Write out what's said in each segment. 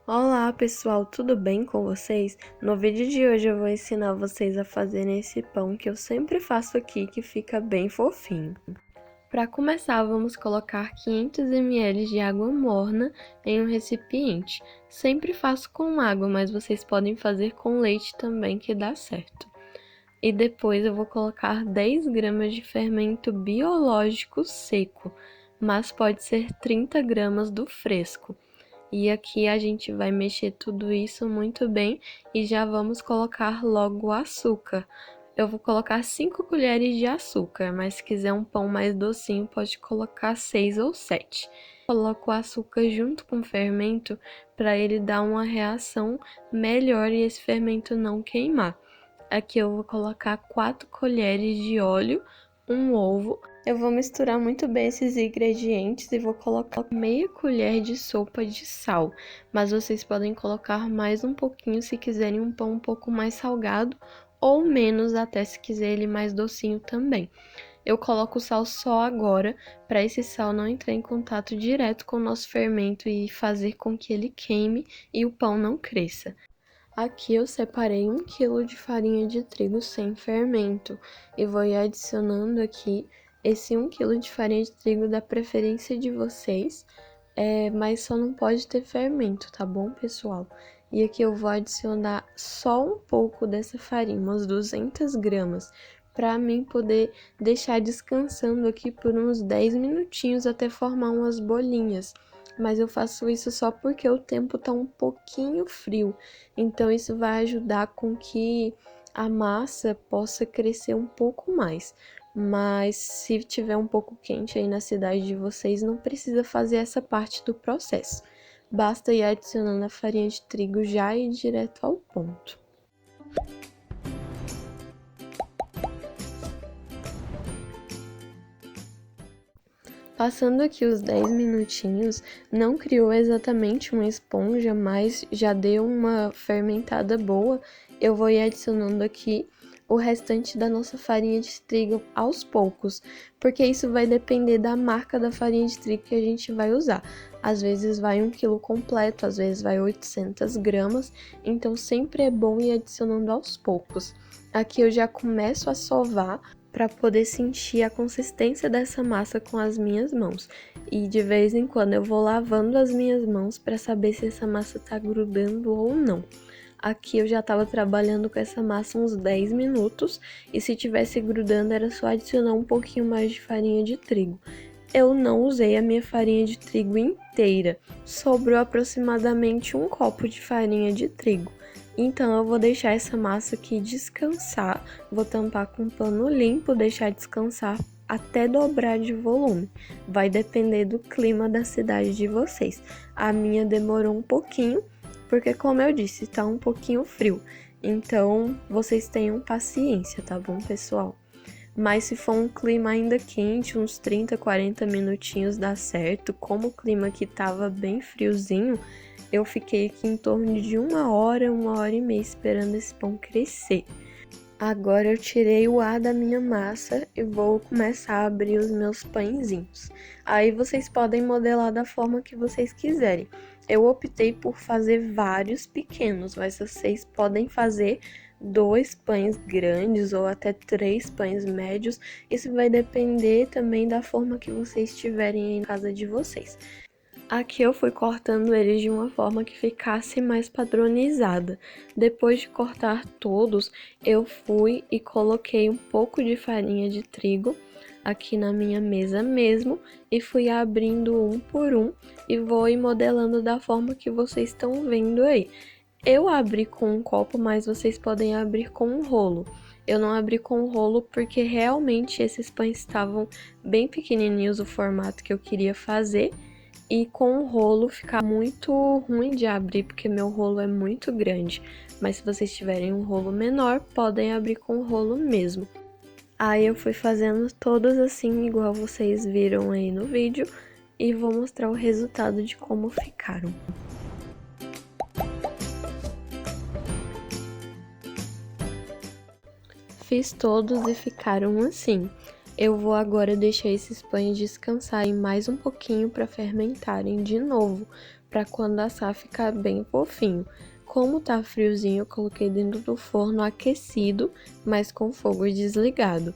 Olá pessoal, tudo bem com vocês? No vídeo de hoje eu vou ensinar vocês a fazerem esse pão que eu sempre faço aqui, que fica bem fofinho. Para começar, vamos colocar 500 ml de água morna em um recipiente. Sempre faço com água, mas vocês podem fazer com leite também, que dá certo. E depois eu vou colocar 10 gramas de fermento biológico seco, mas pode ser 30 gramas do fresco. E aqui a gente vai mexer tudo isso muito bem e já vamos colocar logo o açúcar. Eu vou colocar 5 colheres de açúcar, mas se quiser um pão mais docinho, pode colocar 6 ou 7. Coloco o açúcar junto com o fermento para ele dar uma reação melhor e esse fermento não queimar. Aqui eu vou colocar 4 colheres de óleo, um ovo. Eu vou misturar muito bem esses ingredientes e vou colocar meia colher de sopa de sal. Mas vocês podem colocar mais um pouquinho se quiserem um pão um pouco mais salgado ou menos até se quiser ele mais docinho também. Eu coloco o sal só agora, para esse sal não entrar em contato direto com o nosso fermento e fazer com que ele queime e o pão não cresça. Aqui eu separei 1 kg de farinha de trigo sem fermento e vou ir adicionando aqui esse 1 kg de farinha de trigo da preferência de vocês, mas só não pode ter fermento, tá bom, pessoal? E aqui eu vou adicionar só um pouco dessa farinha, umas 200 gramas, para mim poder deixar descansando aqui por uns 10 minutinhos até formar umas bolinhas. Mas eu faço isso só porque o tempo tá um pouquinho frio, então isso vai ajudar com que a massa possa crescer um pouco mais. Mas se tiver um pouco quente aí na cidade de vocês, não precisa fazer essa parte do processo. Basta ir adicionando a farinha de trigo já e ir direto ao ponto. Passando aqui os 10 minutinhos, não criou exatamente uma esponja, mas já deu uma fermentada boa. Eu vou ir adicionando aqui o restante da nossa farinha de trigo aos poucos, porque isso vai depender da marca da farinha de trigo que a gente vai usar. Às vezes vai 1 quilo completo, às vezes vai 800 gramas, então sempre é bom ir adicionando aos poucos. Aqui eu já começo a sovar para poder sentir a consistência dessa massa com as minhas mãos. E de vez em quando eu vou lavando as minhas mãos para saber se essa massa tá grudando ou não. Aqui eu já estava trabalhando com essa massa uns 10 minutos e se tivesse grudando era só adicionar um pouquinho mais de farinha de trigo. Eu não usei a minha farinha de trigo inteira, sobrou aproximadamente 1 copo de farinha de trigo. Então eu vou deixar essa massa aqui descansar, vou tampar com um pano limpo, deixar descansar até dobrar de volume. Vai depender do clima da cidade de vocês. A minha demorou um pouquinho, porque como eu disse, tá um pouquinho frio. Então vocês tenham paciência, tá bom, pessoal? Mas se for um clima ainda quente, uns 30, 40 minutinhos dá certo. Como o clima aqui tava bem friozinho, eu fiquei aqui em torno de 1 hora e meia esperando esse pão crescer. Agora eu tirei o ar da minha massa e vou começar a abrir os meus pãezinhos. Aí vocês podem modelar da forma que vocês quiserem. Eu optei por fazer vários pequenos, mas vocês podem fazer 2 pães grandes ou até 3 pães médios. Isso vai depender também da forma que vocês tiverem em casa de vocês. Aqui eu fui cortando eles de uma forma que ficasse mais padronizada. Depois de cortar todos, eu fui e coloquei um pouco de farinha de trigo aqui na minha mesa mesmo e fui abrindo um por um e vou ir modelando da forma que vocês estão vendo aí. Eu abri com um copo, mas vocês podem abrir com um rolo. Eu não abri com um rolo porque realmente esses pães estavam bem pequenininhos, o formato que eu queria fazer. E com o rolo fica muito ruim de abrir, porque meu rolo é muito grande. Mas se vocês tiverem um rolo menor, podem abrir com o rolo mesmo. Aí eu fui fazendo todos assim, igual vocês viram aí no vídeo. E vou mostrar o resultado de como ficaram. Fiz todos e ficaram assim. Eu vou agora deixar esses pães descansarem mais um pouquinho para fermentarem de novo, para quando assar ficar bem fofinho. Como tá friozinho, eu coloquei dentro do forno aquecido, mas com fogo desligado.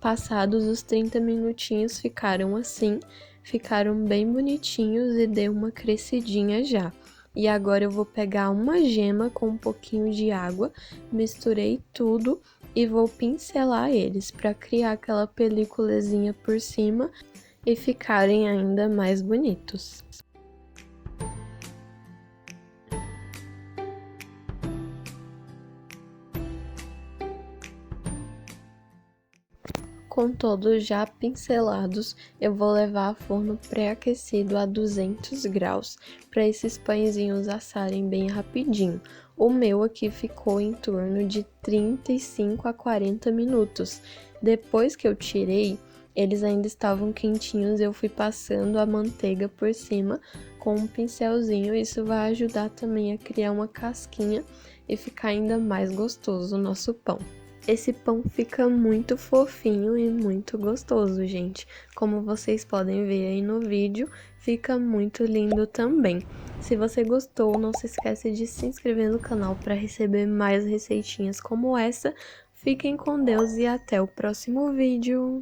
Passados os 30 minutinhos ficaram assim, ficaram bem bonitinhos e deu uma crescidinha já. E agora eu vou pegar uma gema com um pouquinho de água, misturei tudo e vou pincelar eles para criar aquela películazinha por cima e ficarem ainda mais bonitos. Com todos já pincelados, eu vou levar a forno pré-aquecido a 200 graus, para esses pãezinhos assarem bem rapidinho. O meu aqui ficou em torno de 35 a 40 minutos. Depois que eu tirei, eles ainda estavam quentinhos, eu fui passando a manteiga por cima com um pincelzinho. Isso vai ajudar também a criar uma casquinha e ficar ainda mais gostoso o nosso pão. Esse pão fica muito fofinho e muito gostoso, gente. Como vocês podem ver aí no vídeo, fica muito lindo também. Se você gostou, não se esqueça de se inscrever no canal para receber mais receitinhas como essa. Fiquem com Deus e até o próximo vídeo!